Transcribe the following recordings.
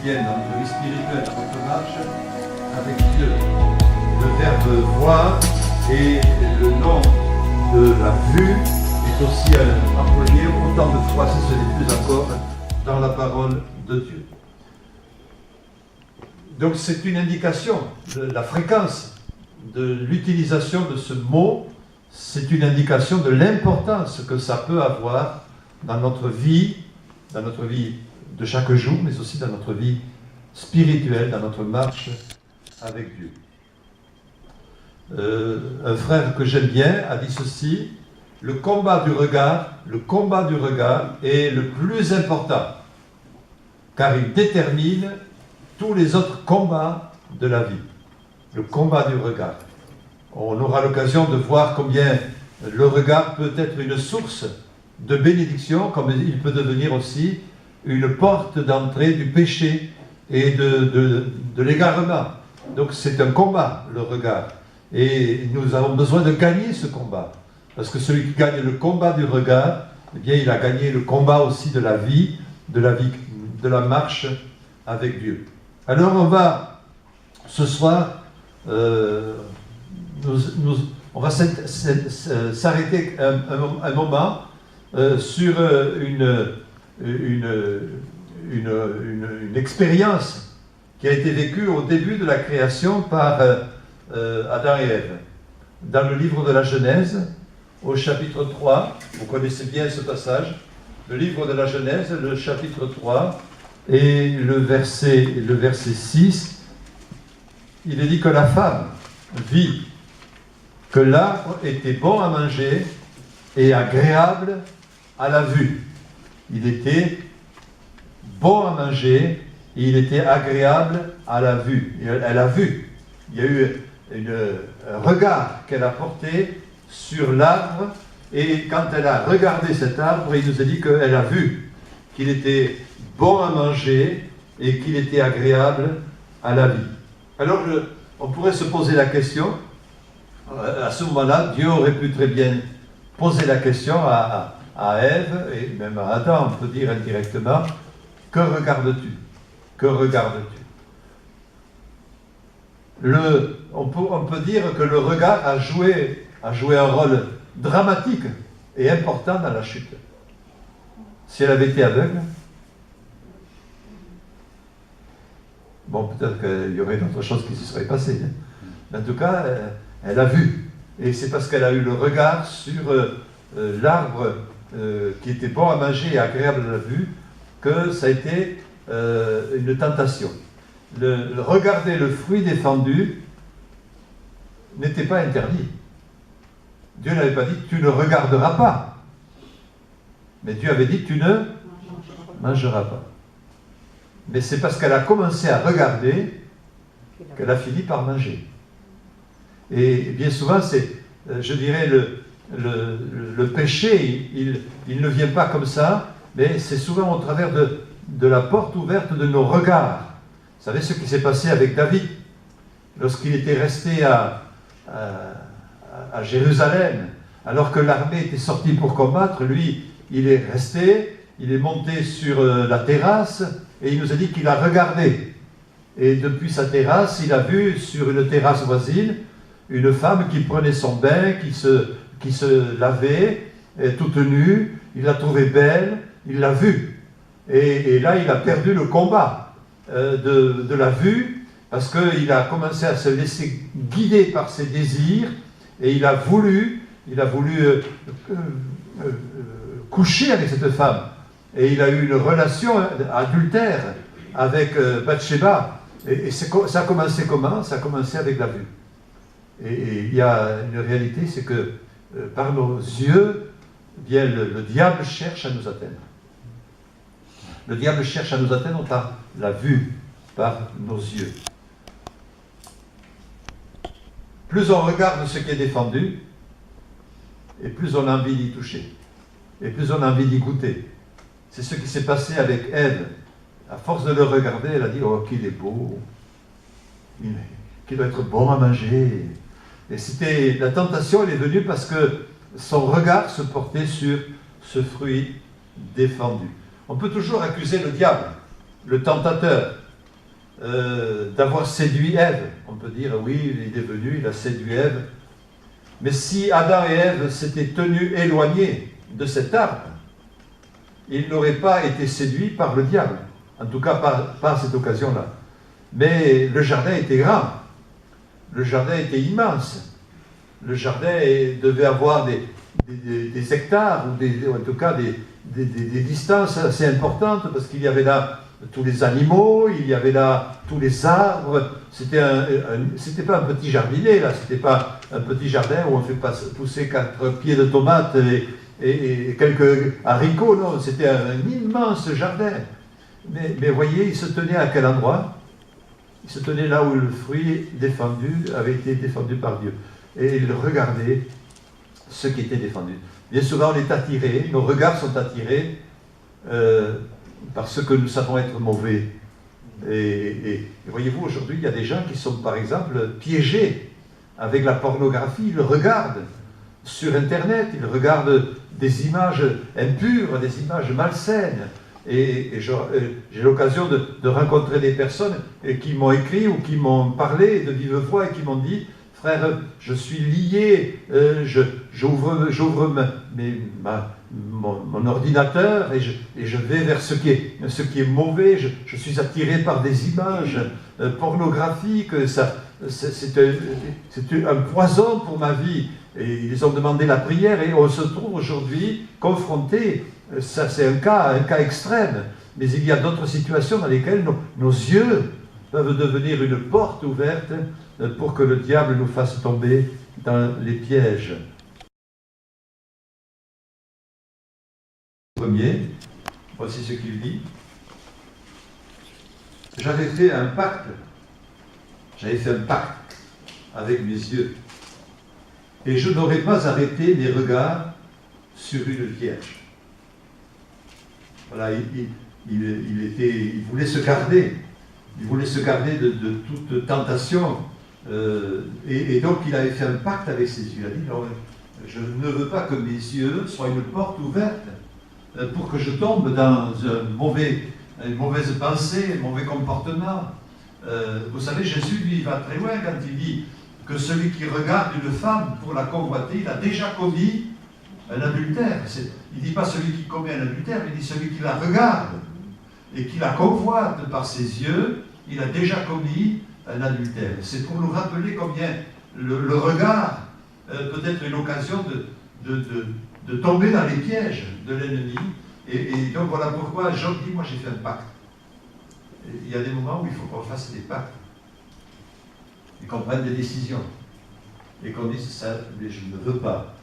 chrétienne, dans notre vie spirituelle, dans notre marche avec Dieu. Le verbe voir et le nom de la vue est aussi employé autant de fois, si ce n'est plus encore, dans la parole de Dieu. Donc c'est une indication de la fréquence de l'utilisation de ce mot, c'est une indication de l'importance que ça peut avoir dans notre vie de chaque jour, mais aussi dans notre vie spirituelle, dans notre marche avec Dieu. Un frère que j'aime bien a dit ceci: le combat du regard est le plus important, car il détermine tous les autres combats de la vie. Le combat du regard. On aura l'occasion de voir combien le regard peut être une source de bénédiction, comme il peut devenir aussi une porte d'entrée du péché et de l'égarement. Donc c'est un combat, le regard. Et nous avons besoin de gagner ce combat. Parce que celui qui gagne le combat du regard, eh bien, il a gagné le combat aussi de la vie, de la marche avec Dieu. Alors on va, ce soir, on va s'arrêter un moment sur une expérience qui a été vécue au début de la création par Adam et Ève. Dans le livre de la Genèse, au chapitre 3, vous connaissez bien ce passage, le livre de la Genèse, le chapitre 3, et le verset 6, il est dit que la femme vit que l'arbre était bon à manger et agréable à la vue. Il était bon à manger et il était agréable à la vue. Elle a vu. Il y a eu un regard qu'elle a porté sur l'arbre, et quand elle a regardé cet arbre, il nous a dit qu'elle a vu qu'il était bon à manger et qu'il était agréable à la vie. Alors on pourrait se poser la question, à ce moment-là, Dieu aurait pu très bien poser la question à Ève, et même à Adam, on peut dire indirectement: que regardes-tu? Que regardes-tu? On peut dire que le regard a joué un rôle dramatique et important dans la chute. Si elle avait été aveugle, bon, peut-être qu'il y aurait d'autres choses qui se seraient passées. Mais en tout cas, elle a vu. Et c'est parce qu'elle a eu le regard sur l'arbre qui était bon à manger et agréable à la vue que ça a été une tentation. Regarder le fruit défendu n'était pas interdit. Dieu n'avait pas dit « tu ne regarderas pas ». Mais Dieu avait dit « tu ne mangeras pas ». Mais c'est parce qu'elle a commencé à regarder qu'elle a fini par manger. Et bien souvent, c'est, je dirais, le péché, il ne vient pas comme ça, mais c'est souvent au travers de la porte ouverte de nos regards. Vous savez ce qui s'est passé avec David, lorsqu'il était resté à Jérusalem, alors que l'armée était sortie pour combattre, lui, il est resté, il est monté sur la terrasse, et il nous a dit qu'il a regardé. Et depuis sa terrasse, il a vu sur une terrasse voisine une femme qui prenait son bain, qui se lavait, toute nue, il l'a trouvée belle, il l'a vue. Et là, il a perdu le combat de la vue, parce qu'il a commencé à se laisser guider par ses désirs, et il a voulu coucher avec cette femme. Et il a eu une relation adultère avec Bathsheba. Et ça a commencé comment? Ça a commencé avec la vue. Et il y a une réalité, c'est que par nos yeux, bien, le diable cherche à nous atteindre. Le diable cherche à nous atteindre par la vue, par nos yeux. Plus on regarde ce qui est défendu, et plus on a envie d'y toucher, et plus on a envie d'y goûter. C'est ce qui s'est passé avec Ève. À force de le regarder, elle a dit « Oh, qu'il est beau, qu'il doit être bon à manger ». Et la tentation, elle est venue parce que son regard se portait sur ce fruit défendu. On peut toujours accuser le diable, le tentateur, d'avoir séduit Ève. On peut dire, oui, il est venu, il a séduit Ève. Mais si Adam et Ève s'étaient tenus éloignés de cet arbre, ils n'auraient pas été séduits par le diable. En tout cas, par cette occasion-là. Mais le jardin était grand. Le jardin était immense. Le jardin devait avoir des hectares, ou en tout cas des distances assez importantes, parce qu'il y avait là tous les animaux, il y avait là tous les arbres. C'était pas un petit jardinet, là, c'était pas un petit jardin où on fait pousser 4 pieds de tomates et quelques haricots, non, c'était un immense jardin. Mais voyez, il se tenait à quel endroit? Il se tenait là où le fruit défendu avait été défendu par Dieu. Et il regardait ce qui était défendu. Bien souvent, on est attiré, nos regards sont attirés par ce que nous savons être mauvais. Et voyez-vous, aujourd'hui, il y a des gens qui sont, par exemple, piégés avec la pornographie. Ils regardent sur Internet, ils regardent des images impures, des images malsaines. Et j'ai l'occasion de rencontrer des personnes qui m'ont écrit ou qui m'ont parlé de vive voix et qui m'ont dit: frère, je suis lié, j'ouvre mon ordinateur et je vais vers ce qui est mauvais, je suis attiré par des images pornographiques, c'est un poison pour ma vie. Et ils ont demandé la prière et on se trouve aujourd'hui confronté. Ça, c'est un cas extrême, mais il y a d'autres situations dans lesquelles nos yeux peuvent devenir une porte ouverte pour que le diable nous fasse tomber dans les pièges. Premier, voici ce qu'il dit. J'avais fait un pacte avec mes yeux, et je n'aurais pas arrêté mes regards sur une vierge. Voilà, il voulait se garder. Il voulait se garder de toute tentation. Et donc, il avait fait un pacte avec ses yeux. Il a dit: non, je ne veux pas que mes yeux soient une porte ouverte pour que je tombe dans une mauvaise pensée, un mauvais comportement. Vous savez, Jésus, lui, il va très loin quand il dit que celui qui regarde une femme pour la convoiter, il a déjà commis un adultère. Il ne dit pas celui qui commet un adultère, il dit celui qui la regarde et qui la convoite par ses yeux, il a déjà commis un adultère. C'est pour nous rappeler combien le regard peut être une occasion de tomber dans les pièges de l'ennemi. Et donc voilà pourquoi Job dit: moi j'ai fait un pacte. Et il y a des moments où il faut qu'on fasse des pactes et qu'on prenne des décisions et qu'on dise: ça, mais je ne veux pas.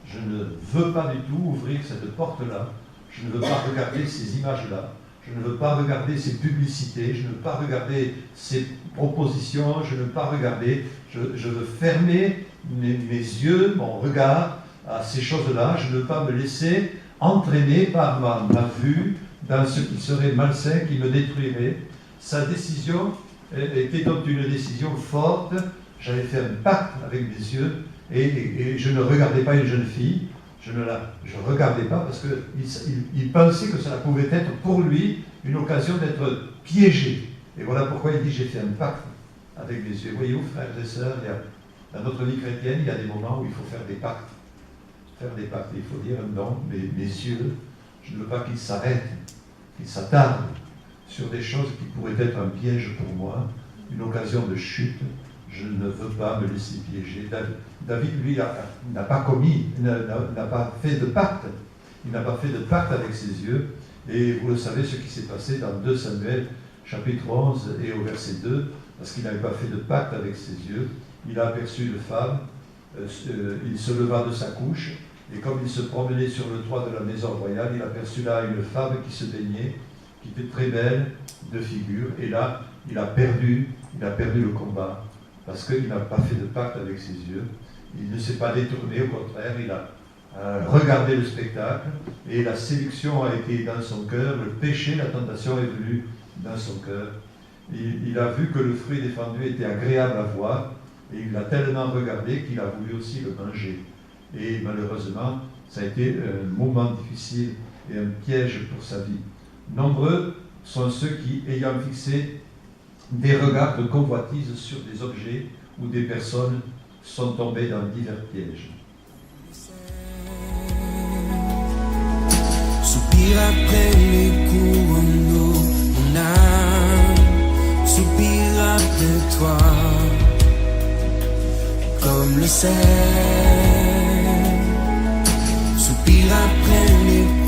Je ne veux pas du tout ouvrir cette porte-là. Je ne veux pas regarder ces images-là. Je ne veux pas regarder ces publicités. Je ne veux pas regarder ces propositions. Je ne veux pas regarder. Je veux fermer mes yeux, mon regard à ces choses-là. Je ne veux pas me laisser entraîner par ma vue dans ce qui serait malsain, qui me détruirait. Sa décision était donc une décision forte. J'avais fait un pacte avec mes yeux. Et je ne regardais pas une jeune fille, je ne regardais pas parce qu'il pensait que cela pouvait être pour lui une occasion d'être piégé. Et voilà pourquoi il dit: j'ai fait un pacte avec mes yeux. Voyez-vous, frères et sœurs, dans notre vie chrétienne, il y a des moments où il faut faire des pactes. Faire des pactes. Il faut dire: non, mes yeux, je ne veux pas qu'ils s'arrêtent, qu'ils s'attardent sur des choses qui pourraient être un piège pour moi, une occasion de chute. Je ne veux pas me laisser piéger. David, lui, n'a pas fait de pacte. Il n'a pas fait de pacte avec ses yeux. Et vous le savez, ce qui s'est passé dans 2 Samuel, chapitre 11 et au verset 2, parce qu'il n'avait pas fait de pacte avec ses yeux. Il a aperçu une femme, il se leva de sa couche, et comme il se promenait sur le toit de la maison royale, il aperçut là une femme qui se baignait, qui était très belle de figure, et là, il a perdu le combat. Parce qu'il n'a pas fait de pacte avec ses yeux, il ne s'est pas détourné, au contraire, il a regardé le spectacle, et la séduction a été dans son cœur, le péché, la tentation est venue dans son cœur. Il a vu que le fruit défendu était agréable à voir, et il l'a tellement regardé qu'il a voulu aussi le manger. Et malheureusement, ça a été un moment difficile et un piège pour sa vie. Nombreux sont ceux qui, ayant fixé des regards de convoitise sur des objets ou des personnes sont tombés dans divers pièges. Soupire après les coups d'eau, mon âme soupire après toi, comme le sel. Soupire après les